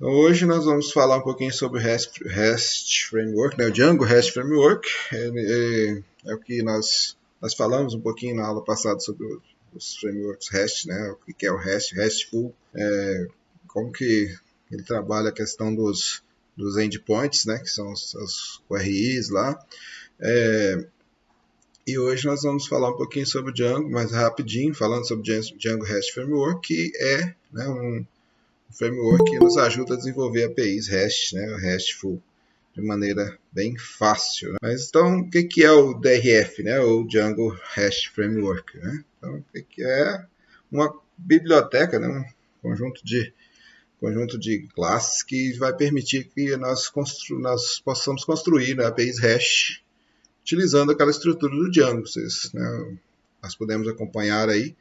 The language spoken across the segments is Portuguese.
Então, hoje nós vamos falar um pouquinho sobre o REST Framework, né? O Django REST Framework. É o que nós falamos um pouquinho na aula passada sobre os frameworks REST, né? O que é o REST, RESTful, como que ele trabalha a questão dos endpoints, né? Que são os URIs lá. E hoje nós vamos falar um pouquinho sobre o Django, mais rapidinho, falando sobre o Django REST Framework, que é, né, um framework que nos ajuda a desenvolver APIs REST, né, o RESTful, de maneira bem fácil. Né? Mas então, o que é o DRF, né, o Django REST Framework? Né? Então, o que é uma biblioteca, né, um conjunto de classes que vai permitir que nós possamos construir, né, APIs REST utilizando aquela estrutura do Django. Nós podemos acompanhar aí,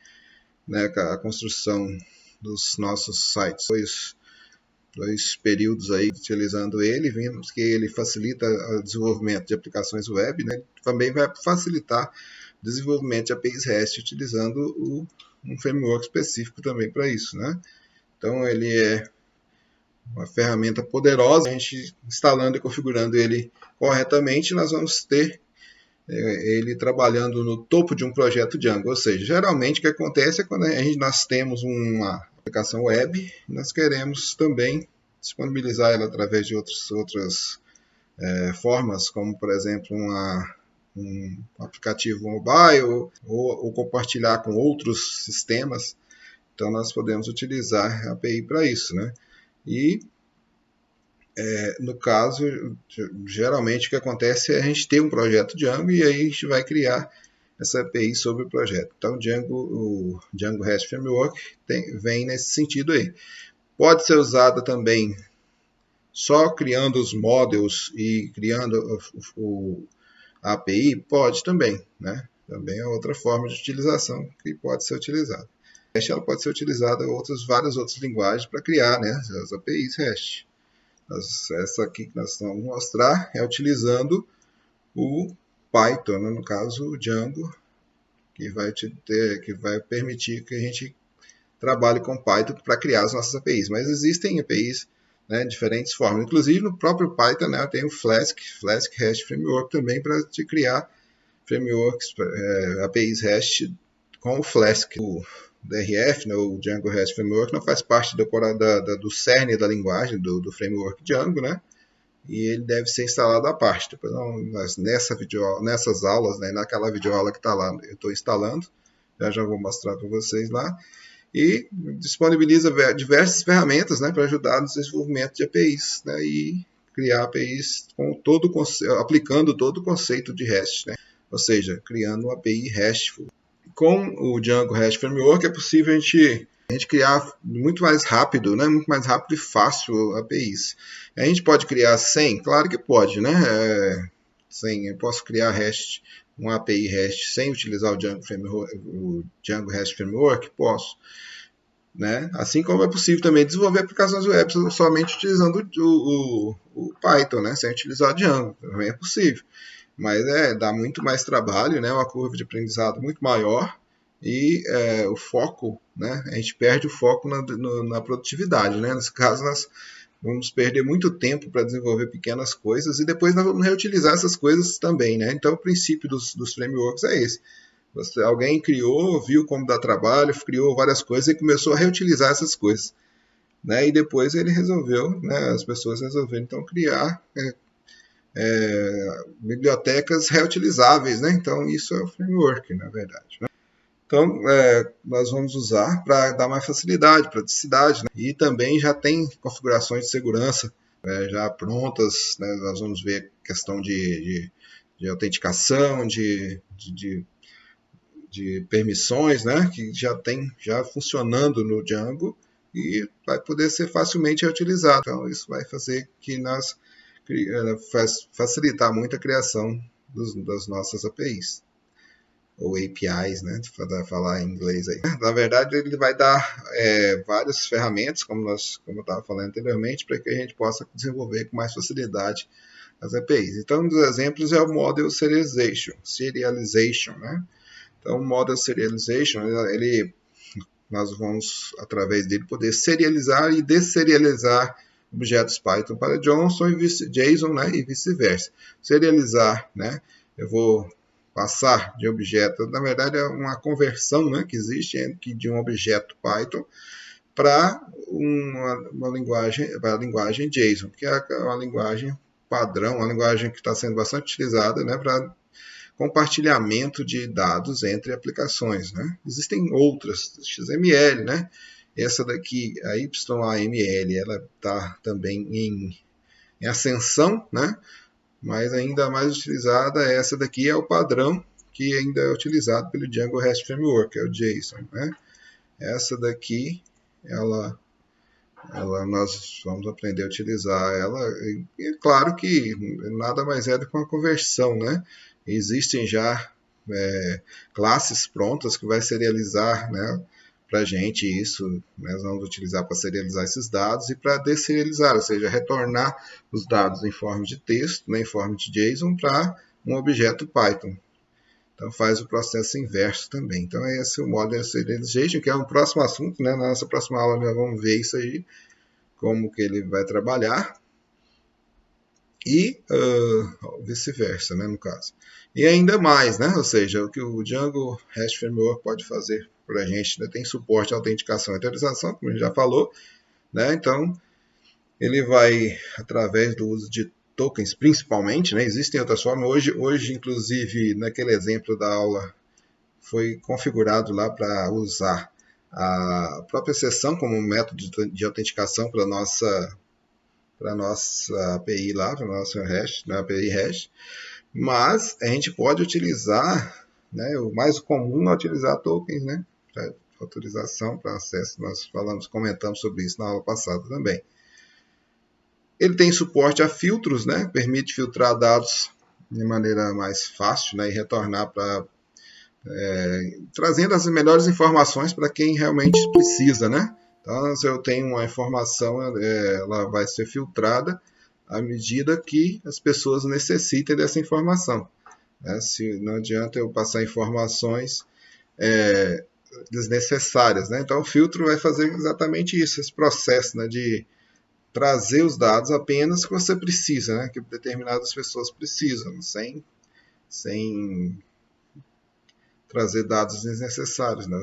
né, a construção dos nossos sites, dois períodos aí utilizando ele, vimos que ele facilita o desenvolvimento de aplicações web, né? Também vai facilitar o desenvolvimento de APIs REST utilizando um framework específico também para isso, né? Então ele é uma ferramenta poderosa, a gente instalando e configurando ele corretamente, nós vamos ter ele trabalhando no topo de um projeto Django. Ou seja, geralmente o que acontece é quando nós temos uma aplicação web, nós queremos também disponibilizar ela através de outras formas, como por exemplo um aplicativo mobile ou compartilhar com outros sistemas. Então nós podemos utilizar a API para isso, né? E no caso, geralmente o que acontece é a gente ter um projeto Django e aí a gente vai criar essa API sobre o projeto. Então, o Django REST Framework vem nesse sentido aí. Pode ser usada também só criando os models e criando a API? Pode também, né? Também é outra forma de utilização que pode ser utilizada. Ela pode ser utilizada em várias outras linguagens para criar, né, as APIs REST. Essa aqui que nós vamos mostrar é utilizando o Python, né? No caso o Django, que vai permitir que a gente trabalhe com Python para criar as nossas APIs. Mas existem APIs, né, diferentes formas. Inclusive no próprio Python, né, tem o Flask REST Framework também para te criar frameworks, APIs REST com o Flask. O DRF, né, o Django REST Framework, não faz parte do cerne da linguagem do framework Django, né? E ele deve ser instalado à parte. Depois, nessas aulas, né, naquela videoaula que está lá, eu estou instalando, já vou mostrar para vocês lá. E disponibiliza diversas ferramentas, né, para ajudar no desenvolvimento de APIs, né, e criar APIs aplicando todo o conceito de REST, né? Ou seja, criando uma API RESTful. Com o Django REST Framework é possível a gente criar muito mais rápido, né? Muito mais rápido e fácil APIs. A gente pode criar 100? Claro que pode, né? 100, eu posso criar uma API REST sem utilizar o Django REST Framework? Posso. Né? Assim como é possível também desenvolver aplicações web somente utilizando o Python, né? Sem utilizar o Django. Também é possível. Mas dá muito mais trabalho, né? Uma curva de aprendizado muito maior e o foco, né? A gente perde o foco na produtividade, né? Nesse caso, nós vamos perder muito tempo para desenvolver pequenas coisas e depois nós vamos reutilizar essas coisas também, né? Então, o princípio dos frameworks é esse. Alguém criou, viu como dá trabalho, criou várias coisas e começou a reutilizar essas coisas, né? E depois ele resolveu, né? As pessoas resolveram então criar bibliotecas reutilizáveis, né? Então isso é o framework, na verdade, né? Então nós vamos usar para dar mais facilidade, praticidade, né? E também já tem configurações de segurança já prontas, né? Nós vamos ver questão de autenticação, de permissões, né? Que já funcionando no Django e vai poder ser facilmente reutilizado. Então isso vai fazer que nós facilitar muito a criação das nossas APIs ou APIs, né, para falar em inglês aí. Na verdade, ele vai dar várias ferramentas, como eu estava falando anteriormente, para que a gente possa desenvolver com mais facilidade as APIs. Então, um dos exemplos é o Model Serialization, né? Então, o Model Serialization, nós vamos, através dele, poder serializar e desserializar objetos Python para JSON, né, e vice-versa. Serializar, né, eu vou passar de objeto, na verdade é uma conversão, né, que existe de um objeto Python para uma linguagem JSON, que é uma linguagem padrão, uma linguagem que está sendo bastante utilizada, né, para compartilhamento de dados entre aplicações, né? Existem outras, XML, né? Essa daqui, a YAML, ela está também em ascensão, né? Mas ainda mais utilizada, essa daqui é o padrão que ainda é utilizado pelo Django REST Framework, que é o JSON, né? Essa daqui, nós vamos aprender a utilizar ela, e claro que nada mais é do que uma conversão, né? Existem já classes prontas que vai serializar, né, para a gente isso, né, nós vamos utilizar para serializar esses dados e para desserializar, ou seja, retornar os dados em forma de texto, né, em forma de JSON para um objeto Python. Então faz o processo inverso também. Então esse é o Modern Serialization, que é um próximo assunto, né? Na nossa próxima aula nós vamos ver isso aí, como que ele vai trabalhar. E vice-versa, né, no caso. E ainda mais, né? Ou seja, o que o Django REST Framework pode fazer para a gente, né? Tem suporte à autenticação e autorização, como a gente já falou, né? Então ele vai, através do uso de tokens, principalmente, né? Existem outras formas. Hoje, inclusive, naquele exemplo da aula, foi configurado lá para usar a própria sessão como método de autenticação para a nossa API lá, para a nossa REST, na API REST. Mas a gente pode utilizar, né? O mais comum é utilizar tokens, né? Para autorização, para acesso. Nós comentamos sobre isso na aula passada também. Ele tem suporte a filtros, né? Permite filtrar dados de maneira mais fácil, né? E retornar para trazendo as melhores informações para quem realmente precisa, né? Então, se eu tenho uma informação, ela vai ser filtrada à medida que as pessoas necessitem dessa informação, né? Se não adianta eu passar informações desnecessárias, né? Então, o filtro vai fazer exatamente isso, esse processo, né, de trazer os dados apenas que você precisa, né, que determinadas pessoas precisam, sem trazer dados desnecessários, né?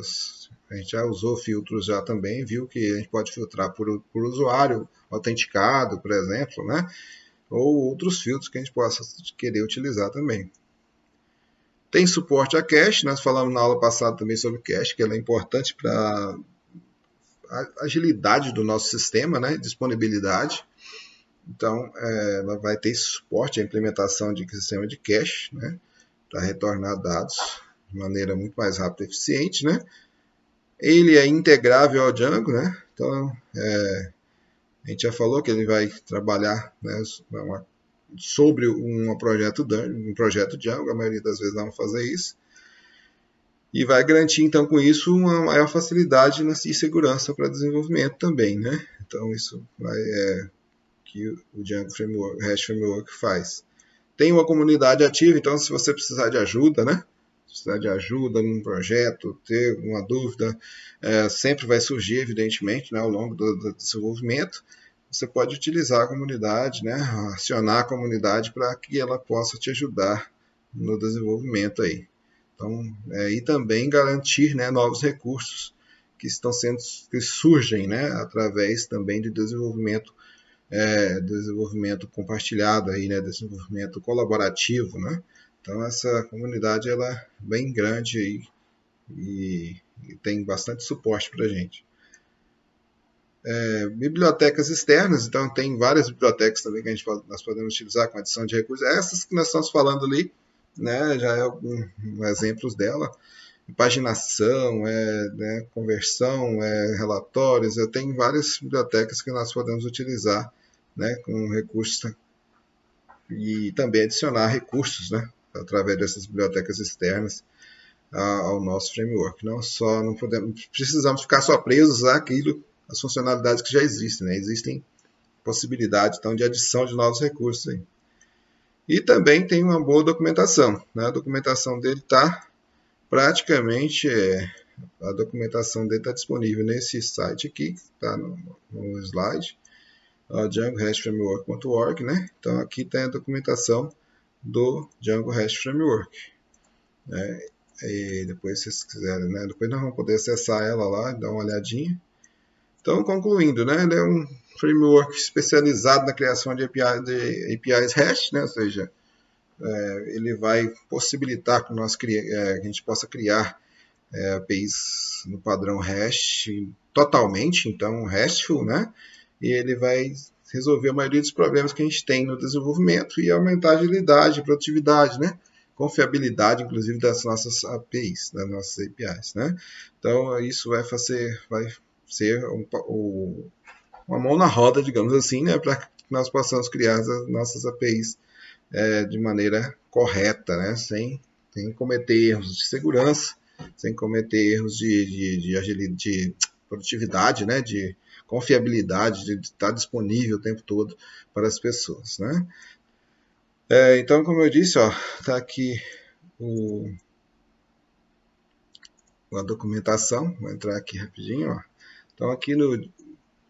A gente já usou filtros já também, viu que a gente pode filtrar por usuário autenticado, por exemplo, né? Ou outros filtros que a gente possa querer utilizar também. Tem suporte a cache, nós falamos na aula passada também sobre cache, que ela é importante para a agilidade do nosso sistema, né? Disponibilidade. Então, ela vai ter suporte à implementação de sistema de cache, né? Para retornar dados de maneira muito mais rápida e eficiente, né? Ele é integrável ao Django, né? Então, a gente já falou que ele vai trabalhar, né, sobre um projeto Django, a maioria das vezes não vai fazer isso. E vai garantir, então, com isso, uma maior facilidade e segurança para desenvolvimento também, né? Então, isso que o Django REST Framework faz. Tem uma comunidade ativa, então, se você precisar de ajuda, né? Precisar de ajuda num projeto, ter alguma dúvida, sempre vai surgir, evidentemente, né, ao longo do desenvolvimento. Você pode utilizar a comunidade, né, acionar a comunidade para que ela possa te ajudar no desenvolvimento aí. Então, e também garantir, né, novos recursos que surgem, né, através também de desenvolvimento compartilhado aí, né, desenvolvimento colaborativo, né? Então essa comunidade ela é bem grande aí, e tem bastante suporte para a gente. Bibliotecas externas, então tem várias bibliotecas também que nós podemos utilizar com adição de recursos. Essas que nós estamos falando ali, né, já é alguns exemplos dela. Paginação, né, conversão, relatórios. Eu tenho várias bibliotecas que nós podemos utilizar, né, com recursos, e também adicionar recursos, né, através dessas bibliotecas externas ao nosso framework. Não precisamos ficar só presos àquilo, às funcionalidades que já existem, né? Existem possibilidades, então, de adição de novos recursos aí. E também tem uma boa documentação, né? A documentação dele está praticamente, a documentação dele está disponível nesse site aqui, está no slide. Django REST Framework.org, né? Então aqui tem a documentação do Django REST Framework, né? E depois, se vocês quiserem, né? Depois nós vamos poder acessar ela lá e dar uma olhadinha. Então, concluindo, né? Ele é um framework especializado na criação de APIs REST, né? Ou seja, ele vai possibilitar que a gente possa criar APIs no padrão REST totalmente, então RESTful, né? E ele vai resolver a maioria dos problemas que a gente tem no desenvolvimento e aumentar a agilidade, produtividade, né? Confiabilidade, inclusive, das nossas APIs, das nossas APIs, né? Então, isso vai ser uma mão na roda, digamos assim, né? Para que nós possamos criar as nossas APIs de maneira correta, né? Sem cometer erros de segurança, sem cometer erros de produtividade, né? De confiabilidade, de estar disponível o tempo todo para as pessoas, né? Então, como eu disse, está aqui a documentação. Vou entrar aqui rapidinho. Ó. Então, aqui no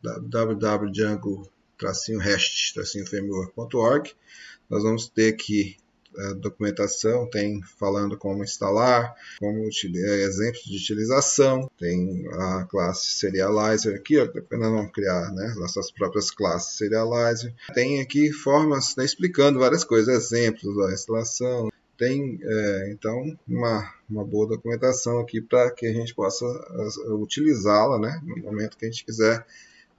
www.django-rest-framework.org, nós vamos ter aqui a documentação, tem falando como instalar, exemplos de utilização, tem a classe Serializer aqui, depois nós vamos criar, né, nossas próprias classes Serializer. Tem aqui formas, né, explicando várias coisas, exemplos da instalação. Tem, então, uma boa documentação aqui para que a gente possa utilizá-la, né, no momento que a gente quiser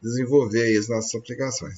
desenvolver aí as nossas aplicações.